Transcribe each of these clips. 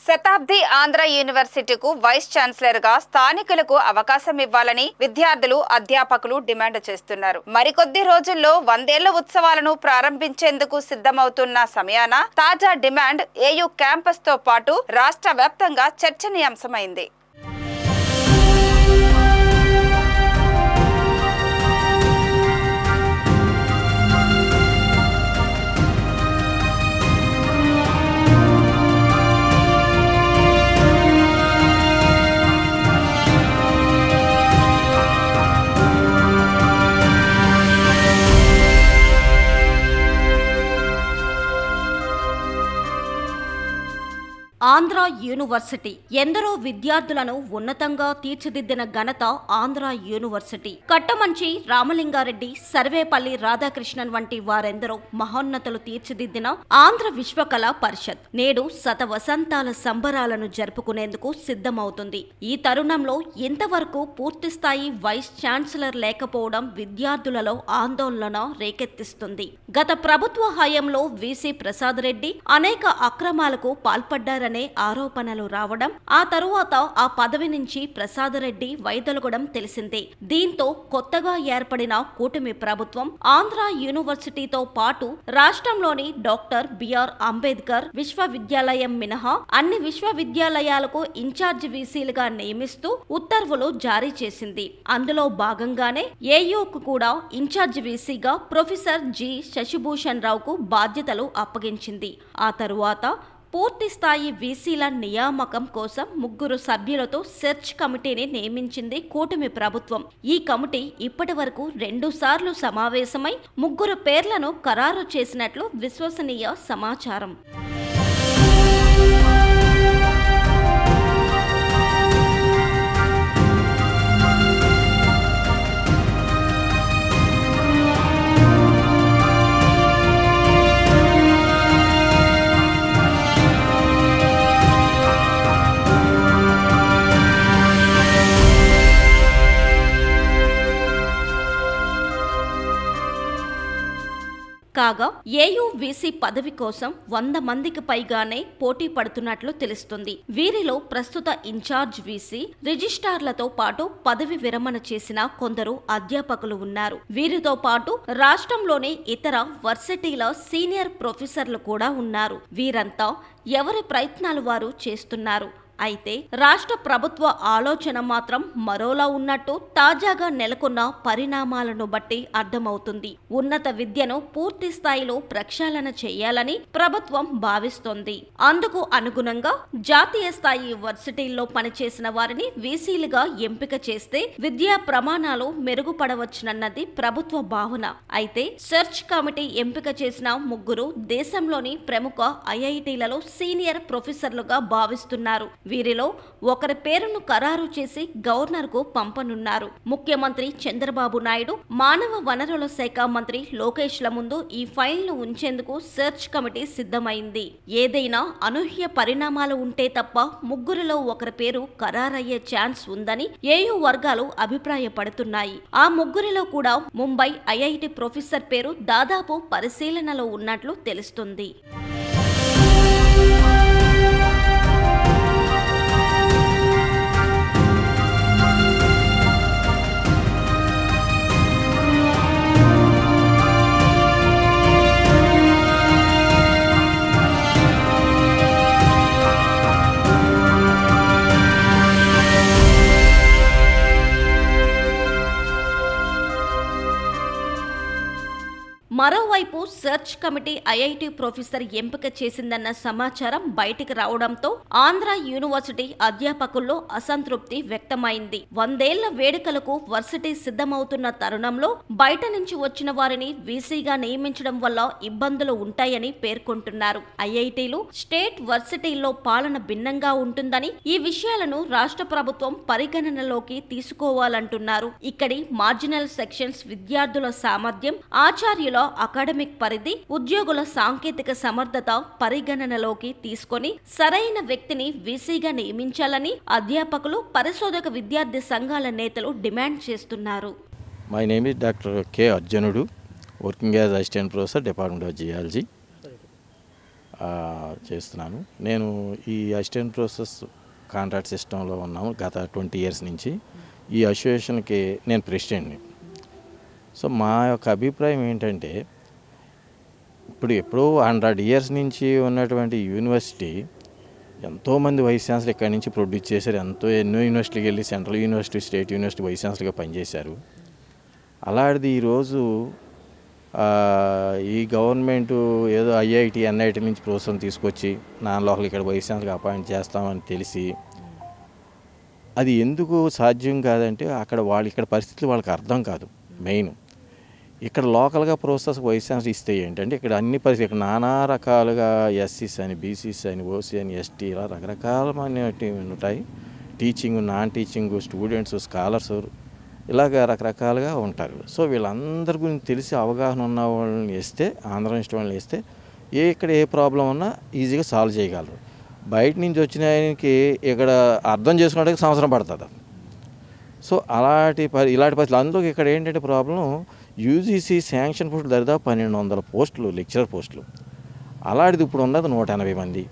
శతాబ్ది Andhra యూనివర్సిటీకు vice chancellor గా స్థానికులకు అవకాశం ఇవ్వాలని విద్యార్థులు అధ్యాపకులు డిమాండ్ చేస్తున్నారు. మరికొద్ది రోజుల్లో 100 ఏళ్ల ఉత్సవాలను ప్రారంభించేందుకు సిద్ధమవుతున్న సమయాన తాజా డిమాండ్ ఏయూ క్యాంపస్ తో పాటు రాష్ట్ర వ్యాప్తంగా చర్చనీయాంశమైంది. ఆంధ్ర యూనివర్సిటీ ఎందరో విద్యార్థులను ఉన్నతంగా తీర్చిదిద్దిన ఘనత ఆంధ్ర యూనివర్సిటీ. కట్టమంచి రామలింగారెడ్డి, సర్వేపల్లి రాధాకృష్ణన్ వంటి వారెందరో మహోన్నతులు తీర్చిదిద్దిన ఆంధ్ర విశ్వకళా పరిషత్ నేడు శతవసంతాల సంబరాలను జరుపుకునేందుకు సిద్ధమవుతుంది. ఈ తరుణంలో ఇంతవరకు పూర్తిస్థాయి వైస్ ఛాన్సలర్ లేకపోవడం విద్యార్థులలో ఆందోళన రేకెత్తిస్తుంది. గత ప్రభుత్వ హయాంలో వీసీ ప్రసాద్ రెడ్డి అనేక అక్రమాలకు పాల్పడ్డారని ఆరోపణలు రావడం, ఆ తరువాత ఆ పదవి నుంచి ప్రసాదరెడ్డి వైదొలగడం తెలిసిందే. దీంతో కొత్తగా ఏర్పడిన కూటమి ప్రభుత్వం ఆంధ్ర యూనివర్సిటీతో పాటు రాష్ట్రంలోని డాక్టర్ బిఆర్ అంబేద్కర్ విశ్వవిద్యాలయం మినహా అన్ని విశ్వవిద్యాలయాలకు ఇన్ఛార్జ్ వీసీలుగా నియమిస్తూ ఉత్తర్వులు జారీ చేసింది. అందులో భాగంగానే ఏయూకు కూడా ఇన్ఛార్జ్ వీసీగా ప్రొఫెసర్ జి శశిభూషణ్ రావుకు బాధ్యతలు అప్పగించింది. ఆ తరువాత పూర్తి స్థాయి వీసీల నియామకం కోసం 3 సభ్యులతో సెర్చ్ కమిటీని నియమించింది కూటమి ప్రభుత్వం. ఈ కమిటీ ఇప్పటి వరకు 2 సార్లు సమావేశమై 3 పేర్లను ఖరారు చేసినట్లు విశ్వసనీయ సమాచారం. కాగా ఏయూ వీసీ పదవి కోసం 100 మందికి పైగానే పోటీ పడుతున్నట్లు తెలుస్తుంది. వీరిలో ప్రస్తుత ఇన్ఛార్జ్ వీసీ, రిజిస్ట్రార్లతో పాటు పదవి విరమణ చేసిన కొందరు అధ్యాపకులు ఉన్నారు. వీరితో పాటు రాష్ట్రంలోని ఇతర వర్సిటీల సీనియర్ ప్రొఫెసర్లు కూడా ఉన్నారు. వీరంతా ఎవరి ప్రయత్నాలు వారు చేస్తున్నారు. అయితే రాష్ట్ర ప్రభుత్వ ఆలోచన మాత్రం మరోలా ఉన్నట్టు తాజాగా నెలకొన్న పరిణామాలను బట్టి అర్థమవుతుంది. ఉన్నత విద్యను పూర్తి స్థాయిలో ప్రక్షాళన చేయాలని ప్రభుత్వం భావిస్తోంది. అందుకు అనుగుణంగా జాతీయ స్థాయి వర్సిటీల్లో పనిచేసిన వారిని వీసీలుగా ఎంపిక చేస్తే విద్యా ప్రమాణాలు మెరుగుపడవచ్చునన్నది ప్రభుత్వ భావన. అయితే సెర్చ్ కమిటీ ఎంపిక చేసిన 3 దేశంలోని ప్రముఖ ఐఐటీలలో సీనియర్ ప్రొఫెసర్లుగా భావిస్తున్నారు. వీరిలో ఒకరి పేరును ఖరారు చేసి గవర్నర్కు పంపనున్నారు. ముఖ్యమంత్రి చంద్రబాబు నాయుడు, మానవ వనరుల శాఖ మంత్రి లోకేష్ల ముందు ఈ ఫైల్ను ఉంచేందుకు సెర్చ్ కమిటీ సిద్ధమైంది. ఏదైనా అనూహ్య పరిణామాలు ఉంటే తప్ప 3లో ఒకరి పేరు ఖరారయ్యే ఛాన్స్ ఉందని ఏయూ వర్గాలు అభిప్రాయపడుతున్నాయి. ఆ 3లో కూడా ముంబై ఐఐటి ప్రొఫెసర్ పేరు దాదాపు పరిశీలనలో ఉన్నట్లు తెలుస్తుంది. మరోవైపు సెర్చ్ కమిటీ ఐఐటి ప్రొఫెసర్ ఎంపిక చేసిందన్న సమాచారం బయటికి రావడంతో ఆంధ్ర యూనివర్సిటీ అధ్యాపకుల్లో అసంతృప్తి వ్యక్తమైంది. 100 ఏళ్ల వేడుకలకు వర్సిటీ సిద్ధమవుతున్న తరుణంలో బయట నుంచి వచ్చిన వారిని వీసీగా నియమించడం వల్ల ఇబ్బందులు ఉంటాయని పేర్కొంటున్నారు. ఐఐటీలు, స్టేట్ వర్సిటీల్లో పాలన భిన్నంగా ఉంటుందని, ఈ విషయాలను రాష్ట్ర ప్రభుత్వం పరిగణనలోకి తీసుకోవాలంటున్నారు. ఇక్కడి మార్జినల్ సెక్షన్స్ విద్యార్థుల సామర్థ్యం, ఆచార్యుల అకాడమిక్ పరిధి, ఉద్యోగుల సాంకేతిక సమర్థత పరిగణనలోకి తీసుకొని సరైన వ్యక్తిని వీసీగా నియమించాలని అధ్యాపకులు, పరిశోధక విద్యార్థి సంఘాల నేతలు డిమాండ్ చేస్తున్నారు. My name is Dr. K. Arjunudu, working as Assistant Professor, Department of Geology. చేస్తున్నాను. నేను ఈ అసిస్టెంట్ ప్రొఫెసర్స్ కాంట్రాక్ట్ సిస్టంలో ఉన్నాము గత 20 years నుంచి. ఈ అసోసియేషన్కి నేను ప్రెసిడెంట్ని. సో మా యొక్క అభిప్రాయం ఏంటంటే, ఇప్పుడు ఎప్పుడో 100 years నుంచి ఉన్నటువంటి యూనివర్సిటీ ఎంతోమంది వైస్ ఛాన్సలర్ ఇక్కడి నుంచి ప్రొడ్యూస్ చేశారు. ఎన్నో యూనివర్సిటీకి వెళ్ళి central university, state university vice ఛాన్సలర్గా పనిచేశారు. అలాంటిది ఈరోజు ఈ గవర్నమెంటు ఏదో ఐఐటి, ఎన్ఐటి నుంచి ప్రొఫెసర్ని తీసుకొచ్చి నాన్ లోకల్ ఇక్కడ వైస్ ఛాన్సలర్గా అపాయింట్ చేస్తామని తెలిసి, అది ఎందుకు సాధ్యం కాదంటే అక్కడ ఇక్కడ పరిస్థితులు వాళ్ళకి అర్థం కాదు. మెయిన్ ఇక్కడ లోకల్గా ప్రొఫెసర్స్ వైస్ ఛాన్సలర్ ఇస్తే ఏంటంటే ఇక్కడ అన్ని పరిస్థితులు ఇక్కడ నానా రకాలుగా ఎస్సీస్ అని, బీసీస్ అని, ఓసీ అని, ఎస్టీ ఇలా రకరకాలమైనవి ఉంటాయి. Teaching, non teaching, students, scholars ఇలాగ రకరకాలుగా ఉంటారు. సో వీళ్ళందరి గురించి తెలిసి అవగాహన ఉన్న వాళ్ళని వేస్తే, ఆంధ్ర యూనివర్సిటీ వాళ్ళని వేస్తే ఇక్కడ ఏ ప్రాబ్లం ఉన్నా ఈజీగా సాల్వ్ చేయగలరు. బయట నుంచి వచ్చిన ఆయనకి ఇక్కడ అర్థం చేసుకోవడానికి సంవత్సరం పడుతుంది. సో ఇలాంటి పరిస్థితులు. అందులో ఇక్కడ ఏంటంటే ప్రాబ్లం, యూజీసీ శాంక్షన్ పోస్టులు దరిదాపు 1200 పోస్టులు, లెక్చరర్ పోస్టులు. అలాంటిది ఇప్పుడు ఉన్నది 180 మంది.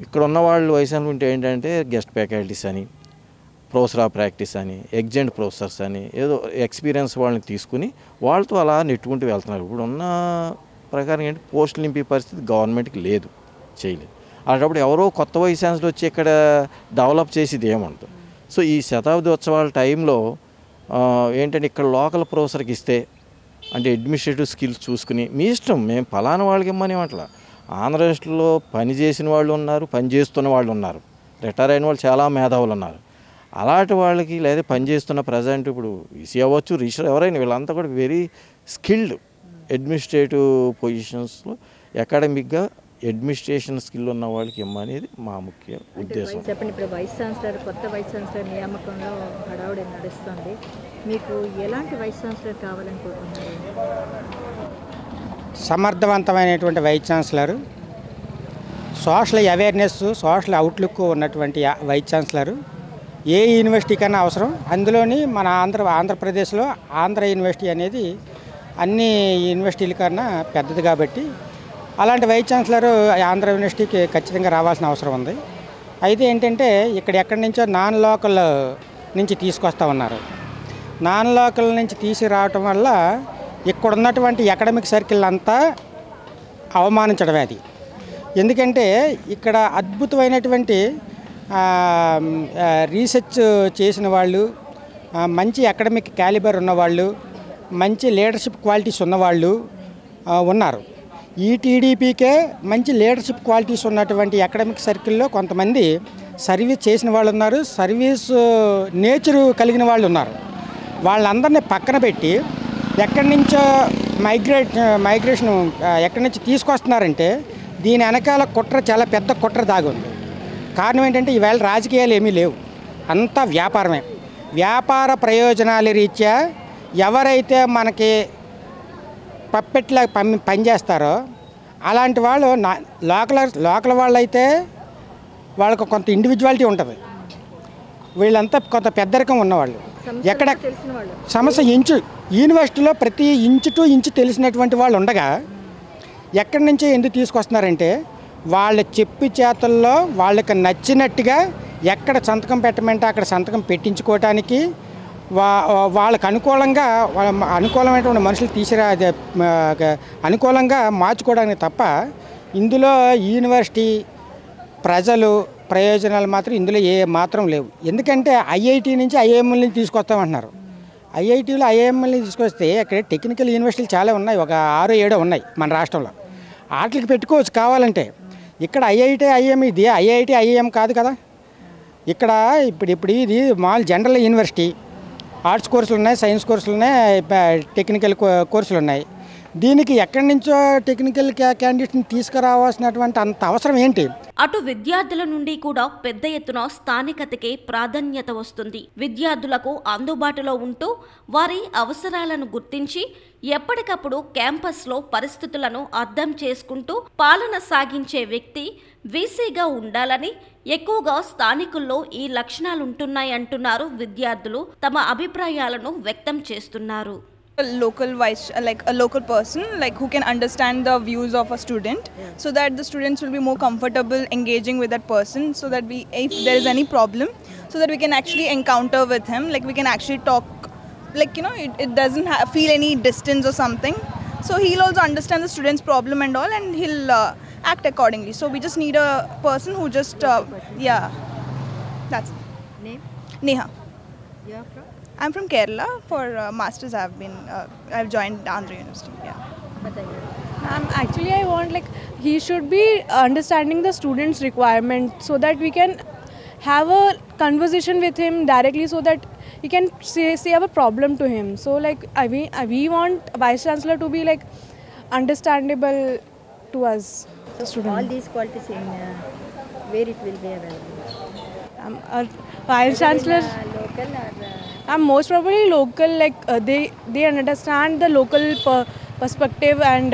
ఇక్కడ ఉన్న వాళ్ళు వయసు అనుకుంటే ఏంటంటే గెస్ట్ ఫ్యాకల్టీస్ అని, ప్రొఫెసర్ ఆఫ్ ప్రాక్టీస్ అని, ఎగ్జెంట్ ప్రొఫెసర్స్ అని, ఏదో ఎక్స్పీరియన్స్ వాళ్ళని తీసుకుని వాళ్ళతో అలా నెట్టుకుంటూ వెళ్తున్నారు. ఇప్పుడు ఉన్న ప్రకారం ఏంటి, పోస్టులు నింపే పరిస్థితి గవర్నమెంట్కి లేదు, చేయలేదు. అలాంటప్పుడు ఎవరో కొత్త వైస్ ఛాన్సలర్ వచ్చి ఇక్కడ డెవలప్ చేసేది ఏముంటుంది. సో ఈ శతాబ్ది ఉత్సవాల టైంలో ఏంటంటే ఇక్కడ లోకల్ ప్రొఫెసర్కి ఇస్తే, అంటే అడ్మినిస్ట్రేటివ్ స్కిల్స్ చూసుకుని మీ ఇష్టం, మేము ఫలానా వాళ్ళకి ఇమ్మని అట్లా. ఆంధ్రప్రదేశ్లో పని చేసిన వాళ్ళు ఉన్నారు, పని చేస్తున్న వాళ్ళు ఉన్నారు, రిటైర్ అయిన వాళ్ళు చాలా మేధావులు ఉన్నారు. అలాంటి వాళ్ళకి లేదా పని చేస్తున్న ప్రజెంట్ ఇప్పుడు ఈసీ అవ్వచ్చు, రిజిస్టర్ ఎవరైనా వీళ్ళంతా కూడా వెరీ స్కిల్డ్ అడ్మినిస్ట్రేటివ్ పొజిషన్స్లో అకాడమిక్గా అడ్మినిస్ట్రేషన్ స్కిల్ ఉన్న వాళ్ళకి ఇమ్మనేది మా ముఖ్య ఉద్దేశం. చెప్పండి, ఇప్పుడు వైస్ ఛాన్సలర్, కొత్త వైస్ ఛాన్సలర్ నియామకంలో హడావుడి నడుస్తుంది. మీకు ఎలాంటి వైస్ ఛాన్సలర్ కావాలనుకుంటున్నారు? సమర్థవంతమైనటువంటి vice chancellor, social awareness, social outlook ఉన్నటువంటి వైస్ ఛాన్సలరు ఏ యూనివర్సిటీ కన్నా అవసరం. అందులోని మన ఆంధ్రప్రదేశ్లో ఆంధ్ర యూనివర్సిటీ అనేది అన్ని యూనివర్సిటీల కన్నా పెద్దది కాబట్టి అలాంటి వైస్ ఛాన్సలర్ ఆంధ్ర యూనివర్సిటీకి ఖచ్చితంగా రావాల్సిన అవసరం ఉంది. అయితే ఏంటంటే ఇక్కడ ఎక్కడి నుంచో నాన్ లోకల్ నుంచి తీసుకొస్తూ ఉన్నారు. నాన్ లోకల్ నుంచి తీసుకురావటం వల్ల ఇక్కడ ఉన్నటువంటి అకాడమిక్ సర్కిల్ అంతా అవమానించడమే అది. ఎందుకంటే ఇక్కడ అద్భుతమైనటువంటి రీసెర్చ్ చేసిన వాళ్ళు, మంచి అకాడమిక్ క్యాలిబర్ ఉన్నవాళ్ళు, మంచి లీడర్షిప్ క్వాలిటీస్ ఉన్నవాళ్ళు ఉన్నారు. ఈ టీడీపీకే మంచి లీడర్షిప్ క్వాలిటీస్ ఉన్నటువంటి అకాడమిక్ సర్కిల్లో కొంతమంది సర్వీస్ చేసిన వాళ్ళు ఉన్నారు, సర్వీస్ నేచరు కలిగిన వాళ్ళు ఉన్నారు. వాళ్ళందరినీ పక్కన పెట్టి ఎక్కడి నుంచో మైగ్రేషన్ ఎక్కడి నుంచి తీసుకొస్తున్నారంటే దీని వెనకాల కుట్ర, చాలా పెద్ద కుట్ర దాగి ఉంది. కారణం ఏంటంటే ఈవేళ రాజకీయాలు ఏమీ లేవు, అంతా వ్యాపారమే. వ్యాపార ప్రయోజనాల రీత్యా ఎవరైతే మనకి పప్పెట్లా పనిచేస్తారో అలాంటి వాళ్ళు లోకల్ వాళ్ళు అయితే వాళ్ళకు కొంత ఇండివిజువాలిటీ ఉంటుంది. వీళ్ళంతా కొంత పెద్దరికం ఉన్నవాళ్ళు. ఎక్కడ సమస్య యూనివర్సిటీలో ప్రతి ఇంచు టు ఇంచు తెలిసినటువంటి వాళ్ళు ఉండగా ఎక్కడి నుంచో ఎందుకు తీసుకొస్తున్నారంటే వాళ్ళ చెప్పి చేతుల్లో వాళ్ళకి నచ్చినట్టుగా ఎక్కడ సంతకం పెట్టమంటే అక్కడ సంతకం పెట్టించుకోవటానికి, వాళ్ళకు అనుకూలమైనటువంటి మనుషులు అనుకూలంగా మార్చుకోవడానికి తప్ప ఇందులో యూనివర్సిటీ ప్రజలు ప్రయోజనాలు మాత్రం ఇందులో ఏ మాత్రం లేవు. ఎందుకంటే ఐఐటి నుంచి ఐఐఎంఎల్ నుంచి తీసుకొస్తామంటున్నారు. ఐఐటీలో ఐఐఎంఎల్ని తీసుకొస్తే అక్కడ టెక్నికల్ యూనివర్సిటీలు చాలా ఉన్నాయి, ఒక 6-7 ఉన్నాయి మన రాష్ట్రంలో. వాటికి పెట్టుకోవచ్చు కావాలంటే. ఇక్కడ ఐఐటి ఐఎం, ఇది ఐఐటి ఐఎం కాదు కదా. ఇక్కడ ఇప్పుడు ఇది మామూలు జనరల్ యూనివర్సిటీ. ఆర్ట్స్ కోర్సులు ఉన్నాయి, సైన్స్ కోర్సులు ఉన్నాయి, టెక్నికల్ కోర్సులు ఉన్నాయి. దీనికి ఎక్కడి నుంచో టెక్నికల్ క్యాండిడేట్ని తీసుకురావాల్సినటువంటి అంత అవసరం ఏంటి? అటు విద్యార్థుల నుండి కూడా పెద్ద ఎత్తున స్థానికతకే ప్రాధాన్యత వస్తుంది. విద్యార్థులకు అందుబాటులో ఉంటూ వారి అవసరాలను గుర్తించి ఎప్పటికప్పుడు క్యాంపస్లో పరిస్థితులను అర్థం చేసుకుంటూ పాలన సాగించే వ్యక్తి వీసీగా ఉండాలని, ఎక్కువగా స్థానికుల్లో ఈ లక్షణాలుంటున్నాయంటున్నారు విద్యార్థులు తమ అభిప్రాయాలను వ్యక్తం చేస్తున్నారు. A local vice, like a local person, like who can understand the views of a student, so that the students will be more comfortable engaging with that person, so that we, if there is any problem, so that we can actually encounter with him, like we can actually talk, like it doesn't feel any distance or something. So he'll also understand the student's problem and all, and he'll act accordingly. So we just need a person who just yeah, that's it. Name? Neha. You are from? I'm from Kerala. For masters, I've joined Andhra University. Yeah. Bataiye. Actually, I want like he should be understanding the student's requirement so that we can have a conversation with him directly, so that he can say our problem to him. So like we want vice chancellor to be like understandable to us. So all these qualities in where it will be available? Our vice chancellor. Local or Most probably local, like they understand the local perspective and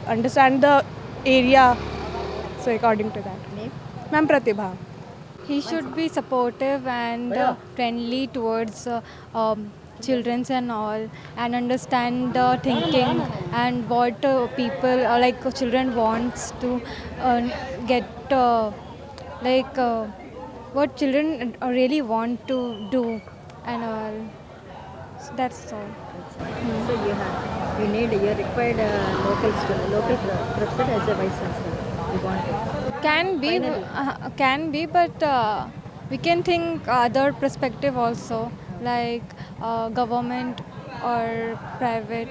understand the area. So according to that. name? Ma'am Pratibha. He should be supportive and friendly towards children and all, and understand the thinking and what people like children wants to get what children really want to do and all. So that's all. So you required local professor as a vice chancellor. You want it. Can be, but we can think other perspective also, like government or private.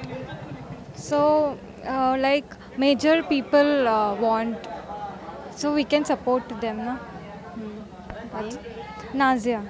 So like major people want, so we can support them. No? Nazia.